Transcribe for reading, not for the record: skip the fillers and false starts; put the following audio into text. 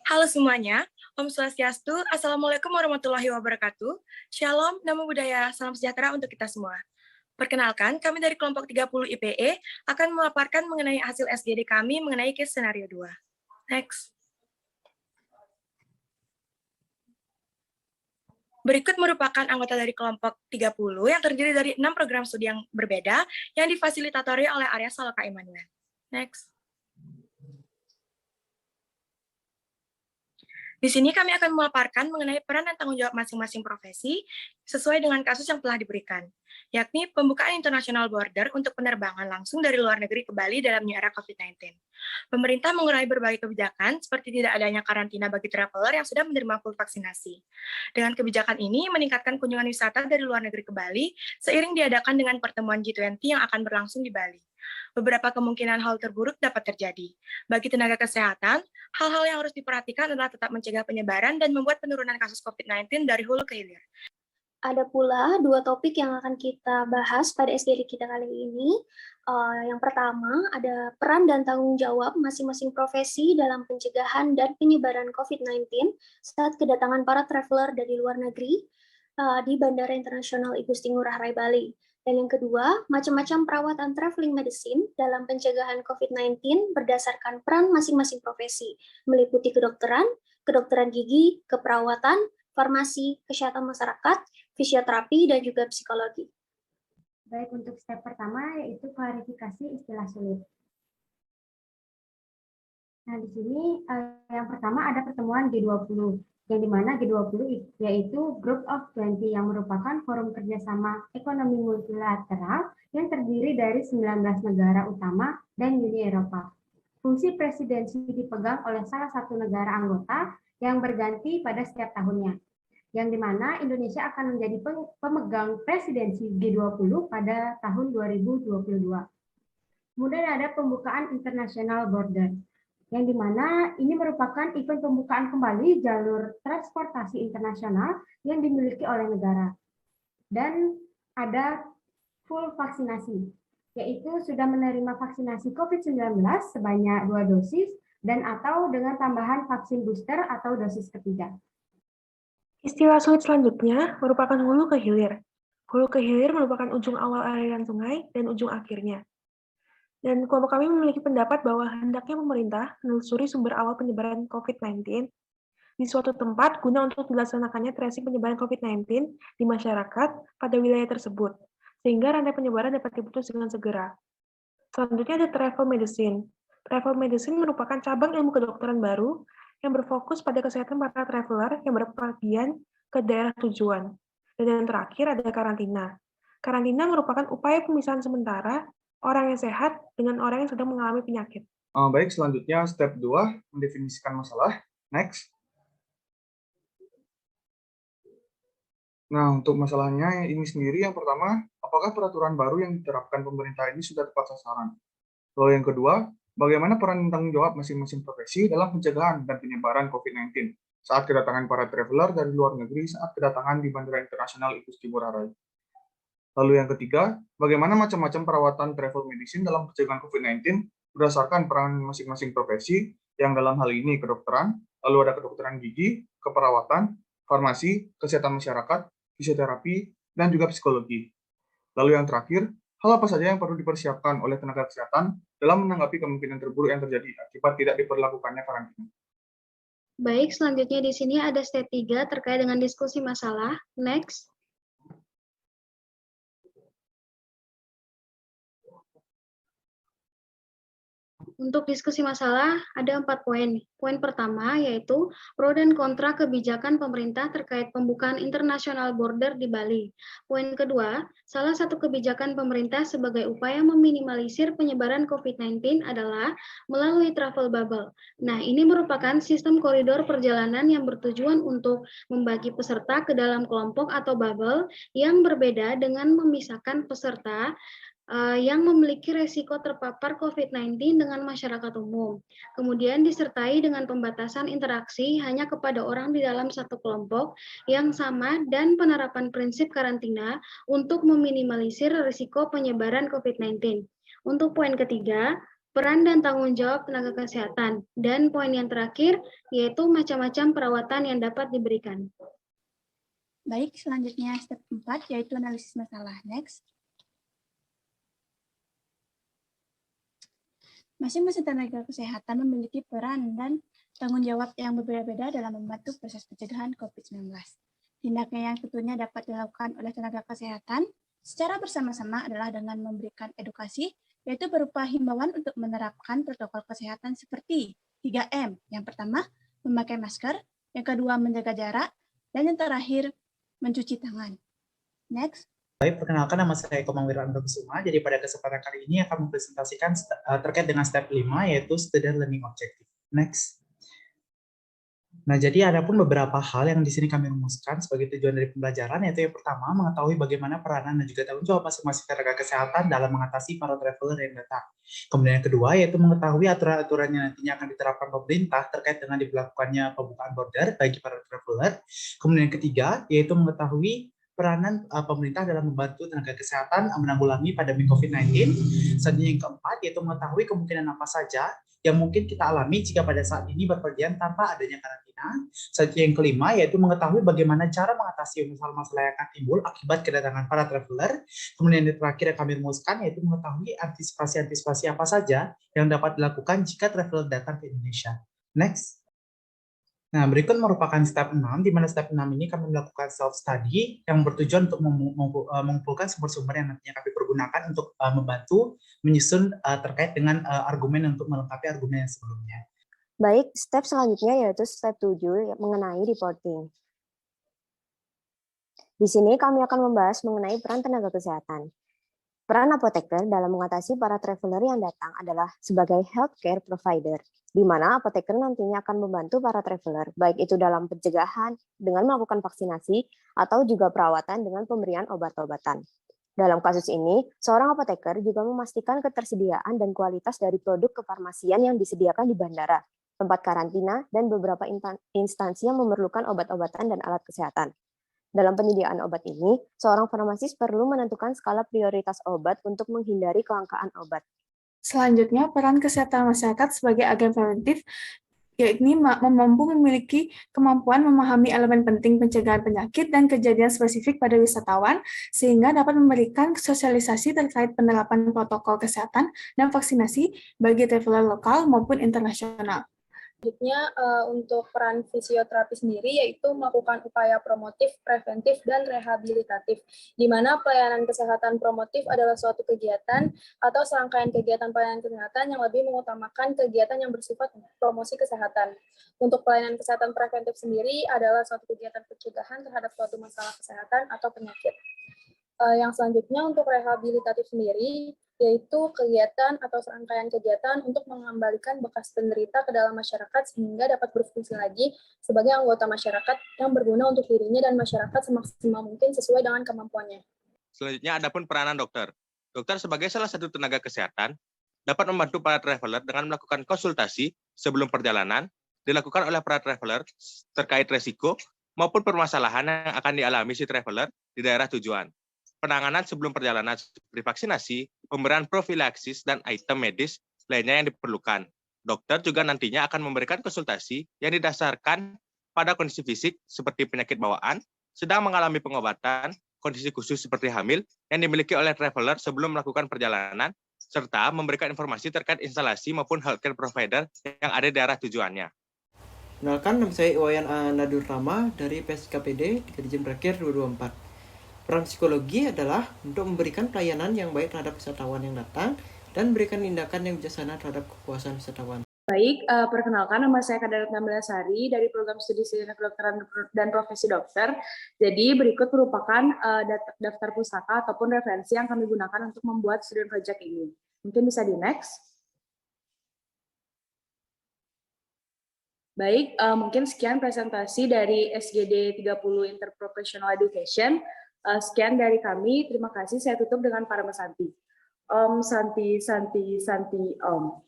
Halo semuanya, Om Swastiastu, Assalamualaikum warahmatullahi wabarakatuh. Shalom, Namo Buddhaya, salam sejahtera untuk kita semua. Perkenalkan, kami dari kelompok 30 IPE akan memaparkan mengenai hasil SGD kami mengenai case scenario 2. Next. Berikut merupakan anggota dari kelompok 30 yang terdiri dari 6 program studi yang berbeda yang difasilitatori oleh Arya Saloka Immanuel. Next. Di sini kami akan memaparkan mengenai peran dan tanggung jawab masing-masing profesi sesuai dengan kasus yang telah diberikan, yakni pembukaan international border untuk penerbangan langsung dari luar negeri ke Bali dalam new era COVID-19. Pemerintah mengurangi berbagai kebijakan seperti tidak adanya karantina bagi traveler yang sudah menerima full vaksinasi. Dengan kebijakan ini meningkatkan kunjungan wisata dari luar negeri ke Bali seiring diadakan dengan pertemuan G20 yang akan berlangsung di Bali. Beberapa kemungkinan hal terburuk dapat terjadi. Bagi tenaga kesehatan, hal-hal yang harus diperhatikan adalah tetap mencegah penyebaran dan membuat penurunan kasus COVID-19 dari hulu ke hilir. Ada pula dua topik yang akan kita bahas pada SGD kita kali ini. Yang pertama ada peran dan tanggung jawab masing-masing profesi dalam pencegahan dan penyebaran COVID-19 saat kedatangan para traveler dari luar negeri di Bandara Internasional Igusti Ngurah Rai Bali. Dan yang kedua, macam-macam perawatan traveling medicine dalam pencegahan COVID-19 berdasarkan peran masing-masing profesi, meliputi kedokteran, kedokteran gigi, keperawatan, farmasi, kesehatan masyarakat, fisioterapi, dan juga psikologi. Baik, untuk step pertama yaitu klarifikasi istilah sulit. Nah, di sini yang pertama ada pertemuan G20, yang dimana G20 yaitu Group of 20 yang merupakan forum kerjasama ekonomi multilateral yang terdiri dari 19 negara utama dan Uni Eropa. Fungsi presidensi dipegang oleh salah satu negara anggota yang berganti pada setiap tahunnya, yang dimana Indonesia akan menjadi pemegang presidensi G20 pada tahun 2022. Kemudian ada pembukaan international border, yang dimana ini merupakan event pembukaan kembali jalur transportasi internasional yang dimiliki oleh negara. Dan ada full vaksinasi, yaitu sudah menerima vaksinasi COVID-19 sebanyak 2 dosis dan atau dengan tambahan vaksin booster atau dosis ketiga. Istilah sulit selanjutnya merupakan hulu ke hilir. Hulu ke hilir merupakan ujung awal aliran sungai dan ujung akhirnya. Dan kelompok kami memiliki pendapat bahwa hendaknya pemerintah menelusuri sumber awal penyebaran COVID-19 di suatu tempat guna untuk dilaksanakannya tracing penyebaran COVID-19 di masyarakat pada wilayah tersebut, sehingga rantai penyebaran dapat diputus dengan segera. Selanjutnya ada travel medicine. Travel medicine merupakan cabang ilmu kedokteran baru yang berfokus pada kesehatan para traveler yang berpergian ke daerah tujuan. Dan yang terakhir ada karantina. Karantina merupakan upaya pemisahan sementara orang yang sehat dengan orang yang sedang mengalami penyakit. Baik, selanjutnya step 2, mendefinisikan masalah. Next. Nah, untuk masalahnya ini sendiri, yang pertama, apakah peraturan baru yang diterapkan pemerintah ini sudah tepat sasaran? Lalu yang kedua, bagaimana peran dan tanggung jawab masing-masing profesi dalam pencegahan dan penyebaran COVID-19 saat kedatangan para traveler dari luar negeri saat kedatangan di Bandara Internasional Igusti Ngurah Rai? Lalu yang ketiga, bagaimana macam-macam perawatan travel medicine dalam pencegahan COVID-19 berdasarkan peran masing-masing profesi, yang dalam hal ini kedokteran, lalu ada kedokteran gigi, keperawatan, farmasi, kesehatan masyarakat, fisioterapi, dan juga psikologi. Lalu yang terakhir, hal apa saja yang perlu dipersiapkan oleh tenaga kesehatan dalam menanggapi kemungkinan terburuk yang terjadi akibat tidak diberlakukannya karantina. Baik, selanjutnya di sini ada step 3 terkait dengan diskusi masalah. Next. Untuk diskusi masalah, ada 4 poin. Poin pertama yaitu pro dan kontra kebijakan pemerintah terkait pembukaan international border di Bali. Poin kedua, salah satu kebijakan pemerintah sebagai upaya meminimalisir penyebaran COVID-19 adalah melalui travel bubble. Nah, ini merupakan sistem koridor perjalanan yang bertujuan untuk membagi peserta ke dalam kelompok atau bubble yang berbeda dengan memisahkan peserta yang memiliki resiko terpapar COVID-19 dengan masyarakat umum. Kemudian disertai dengan pembatasan interaksi hanya kepada orang di dalam satu kelompok yang sama dan penerapan prinsip karantina untuk meminimalisir risiko penyebaran COVID-19. Untuk poin ketiga, peran dan tanggung jawab tenaga kesehatan. Dan poin yang terakhir yaitu macam-macam perawatan yang dapat diberikan. Baik, selanjutnya step 4 yaitu analisis masalah. Next. Masing-masing tenaga kesehatan memiliki peran dan tanggung jawab yang berbeda-beda dalam membantu proses pencegahan COVID-19. Tindakan yang tentunya dapat dilakukan oleh tenaga kesehatan secara bersama-sama adalah dengan memberikan edukasi, yaitu berupa himbauan untuk menerapkan protokol kesehatan seperti 3M. Yang pertama, memakai masker, yang kedua, menjaga jarak, dan yang terakhir, mencuci tangan. Next. Baik, perkenalkan nama saya Eko Mangwirando Kusuma. Jadi pada kesempatan kali ini akan mempresentasikan terkait dengan step 5, yaitu Student Learning Objective. Next. Nah, jadi ada pun beberapa hal yang di sini kami rumuskan sebagai tujuan dari pembelajaran, yaitu yang pertama, mengetahui bagaimana peranan dan juga tanggung jawab masing-masing tenaga kesehatan dalam mengatasi para traveler yang datang. Kemudian yang kedua, yaitu mengetahui aturan-aturan yang nantinya akan diterapkan pemerintah terkait dengan diberlakukannya pembukaan border bagi para traveler. Kemudian yang ketiga, yaitu mengetahui peranan pemerintah dalam membantu tenaga kesehatan menanggulangi pandemi COVID-19. Selanjutnya yang keempat, yaitu mengetahui kemungkinan apa saja yang mungkin kita alami jika pada saat ini berpergian tanpa adanya karantina. Selanjutnya yang kelima, yaitu mengetahui bagaimana cara mengatasi masalah-masalah yang akan timbul akibat kedatangan para traveler. Kemudian yang terakhir yang kami rumuskan, yaitu mengetahui antisipasi-antisipasi apa saja yang dapat dilakukan jika traveler datang ke Indonesia. Next. Nah, berikut merupakan step 6, di mana step 6 ini kami melakukan self-study yang bertujuan untuk mengumpulkan sumber-sumber yang nantinya kami pergunakan untuk membantu menyusun terkait dengan argumen untuk melengkapi argumen yang sebelumnya. Baik, step selanjutnya yaitu step 7 mengenai reporting. Di sini kami akan membahas mengenai peran tenaga kesehatan. Peran apoteker dalam mengatasi para traveler yang datang adalah sebagai healthcare provider, di mana apoteker nantinya akan membantu para traveler, baik itu dalam pencegahan dengan melakukan vaksinasi atau juga perawatan dengan pemberian obat-obatan. Dalam kasus ini, seorang apoteker juga memastikan ketersediaan dan kualitas dari produk kefarmasian yang disediakan di bandara, tempat karantina, dan beberapa instansi yang memerlukan obat-obatan dan alat kesehatan. Dalam penyediaan obat ini, seorang farmasis perlu menentukan skala prioritas obat untuk menghindari kelangkaan obat. Selanjutnya, peran kesehatan masyarakat sebagai agen preventif, yakni mampu memiliki kemampuan memahami elemen penting pencegahan penyakit dan kejadian spesifik pada wisatawan, sehingga dapat memberikan sosialisasi terkait penerapan protokol kesehatan dan vaksinasi bagi traveler lokal maupun internasional. Selanjutnya, untuk peran fisioterapi sendiri yaitu melakukan upaya promotif, preventif, dan rehabilitatif, di mana pelayanan kesehatan promotif adalah suatu kegiatan atau serangkaian kegiatan pelayanan kesehatan yang lebih mengutamakan kegiatan yang bersifat promosi kesehatan. Untuk pelayanan kesehatan preventif sendiri adalah suatu kegiatan pencegahan terhadap suatu masalah kesehatan atau penyakit. Yang selanjutnya untuk rehabilitatif sendiri yaitu kegiatan atau serangkaian kegiatan untuk mengembalikan bekas penderita ke dalam masyarakat sehingga dapat berfungsi lagi sebagai anggota masyarakat yang berguna untuk dirinya dan masyarakat semaksimal mungkin sesuai dengan kemampuannya. Selanjutnya ada pun peranan dokter. Dokter sebagai salah satu tenaga kesehatan dapat membantu para traveler dengan melakukan konsultasi sebelum perjalanan dilakukan oleh para traveler terkait resiko maupun permasalahan yang akan dialami si traveler di daerah tujuan. Penanganan sebelum perjalanan seperti vaksinasi, pemberian profilaksis, dan item medis lainnya yang diperlukan. Dokter juga nantinya akan memberikan konsultasi yang didasarkan pada kondisi fisik seperti penyakit bawaan, sedang mengalami pengobatan, kondisi khusus seperti hamil yang dimiliki oleh traveler sebelum melakukan perjalanan, serta memberikan informasi terkait instalasi maupun healthcare provider yang ada di daerah tujuannya. Kenalkan, nama saya Iwayan Nadur Rama dari PSKPD di Dirjen Berakhir 224. Peran psikologi adalah untuk memberikan pelayanan yang baik terhadap wisatawan yang datang dan memberikan tindakan yang bijaksana terhadap kepuasan wisatawan. Baik, perkenalkan nama saya Kadarat Nambila-Sari dari Program Studi Kedokteran dan Profesi Dokter. Jadi berikut merupakan daftar pustaka ataupun referensi yang kami gunakan untuk membuat student project ini. Mungkin bisa di next. Baik, mungkin sekian presentasi dari SGD 30 Interprofessional Education. Sekian dari kami, terima kasih. Saya tutup dengan Parama Santi. Om Santi Santi Santi Om.